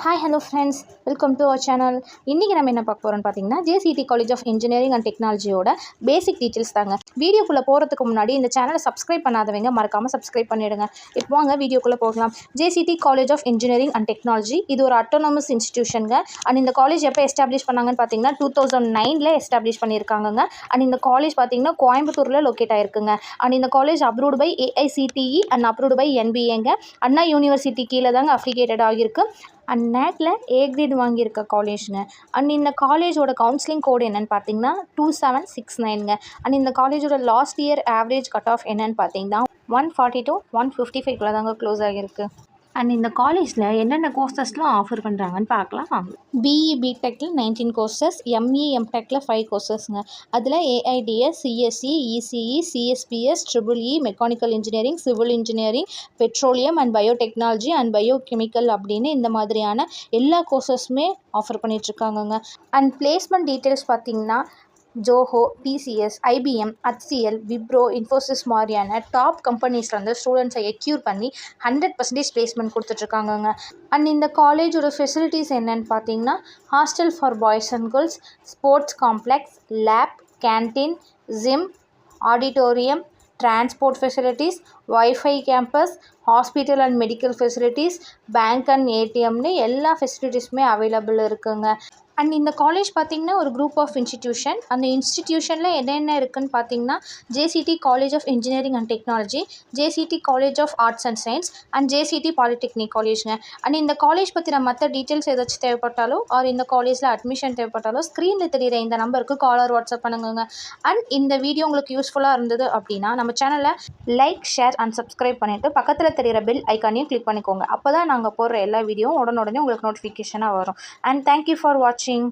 Hi hello friends, welcome to our channel. இன்றைக்கி நம்ம என்ன பார்க்க போகிறோம்னு பார்த்தீங்கன்னா, JCT college of engineering and டெக்னாலஜியோட பேசிக் டீட்டெயில்ஸ் தாங்க. வீடியோக்குள்ளே போகிறதுக்கு முன்னாடி இந்த சேனலை சப்ஸ்கிரைப் பண்ணாதவங்க மறக்காமல் சப்ஸ்கிரைப் பண்ணிவிடுங்க. இப்போ வாங்க வீடியோக்குள்ளே போகலாம். JCT college of engineering and technology இது ஒரு அட்டானமஸ் இன்ஸ்டிடியூஷனுங்க. அண்ட் இந்த காலேஜ் எப்போ எஸ்டாப்ளிஷ் பண்ணாங்கன்னு பார்த்தீங்கன்னா 2009 எஸ்டாப்ளிஷ் பண்ணியிருக்காங்க. அண்ட் இந்த காலேஜ் பார்த்தீங்கன்னா கோயம்புத்தூரில் லொக்கேட் ஆகிருக்குங்க. அண்ட் இந்த college approved by AICTE and approved by NBAங்க. அண்ணா யூனிவர்சிட்டி கீழே தாங்க அஃபிலிகேட்டட் ஆகியிருக்கு. அண்ட் நேக்கில் A கிரேட் வாங்கியிருக்க காலேஜுங்க. அண்ட் இந்த காலேஜோட கவுன்சிலிங் கோடு என்னென்னு பார்த்தீங்கன்னா 2769ங்க. அண்ட் இந்த காலேஜோட last year average cut off என்னென்னு பார்த்தீங்கன்னா 140 to 155 தாங்க க்ளோஸ் ஆகியிருக்கு. அண்ட் இந்த காலேஜில் என்னென்ன கோர்சஸ்லாம் ஆஃபர் பண்ணுறாங்கன்னு பார்க்கலாம். BE BTechல 19 courses, ME MTechல 5 கோர்சஸ்ங்க. அதில் AIDS, CSE, ECE, CSPS, EEE, mechanical engineering, civil engineering, petroleum and biotechnology and biochemical அப்படின்னு இந்த மாதிரியான எல்லா கோர்சஸுமே ஆஃபர் பண்ணிகிட்ருக்காங்கங்க. அண்ட் பிளேஸ்மெண்ட் டீட்டெயில்ஸ் பார்த்திங்கன்னா Zoho, TCS, IBM, HCL, Wipro, Infosys மாதிரியான டாப் கம்பெனிஸில் வந்து ஸ்டூடெண்ட்ஸை எக்யூர் பண்ணி 100% பிளேஸ்மெண்ட் கொடுத்துட்ருக்காங்கங்க. அண்ட் இந்த காலேஜோட ஃபெசிலிட்டிஸ் என்னென்னு பார்த்தீங்கன்னா hostel for boys and girls, sports complex, lab, canteen, gym, auditorium, transport facilities, Wi-Fi campus, hospital and medical facilities, bank and ATMனு எல்லா ஃபெசிலிட்டிஸுமே அவைலபிள் இருக்குங்க. அண்ட் இந்த காலேஜ் பார்த்திங்கன்னா ஒரு குரூப் ஆஃப் இன்ஸ்டிடியூஷன். அந்த இன்ஸ்டிடியூஷனில் என்னென்ன இருக்குதுன்னு பார்த்தீங்கன்னா JCT college of engineering and technology, JCT college of arts and science and JCT polytechnic காலேஜுங்க. அண்ட் இந்த காலேஜ் பற்றின மற்ற டீட்டெயில்ஸ் ஏதாச்சும் தேவைப்பட்டாலோ ஆர் இந்த காலேஜில் அட்மிஷன் தேவைப்பட்டாலோ ஸ்க்ரீனில் தெரிகிற இந்த நம்பருக்கு கால் ஆர் வாட்ஸ்அப் பண்ணுங்க. அண்ட் இந்த வீடியோ உங்களுக்கு யூஸ்ஃபுல்லாக இருந்தது அப்படின்னா நம்ம சேனலை லைக், ஷேர் அண்ட் சப்ஸ்கிரைப் பண்ணிவிட்டு பக்கத்தில் தெரிகிற பெல் ஐக்கானையும் கிளிக் பண்ணிக்கோங்க. அப்போ தான் நாங்கள் போடுற எல்லா வீடியோவும் உடனே உங்களுக்கு நோட்டிஃபிகேஷனாக வரும். அண்ட் தேங்க்யூ ஃபார் வாட்சிங்.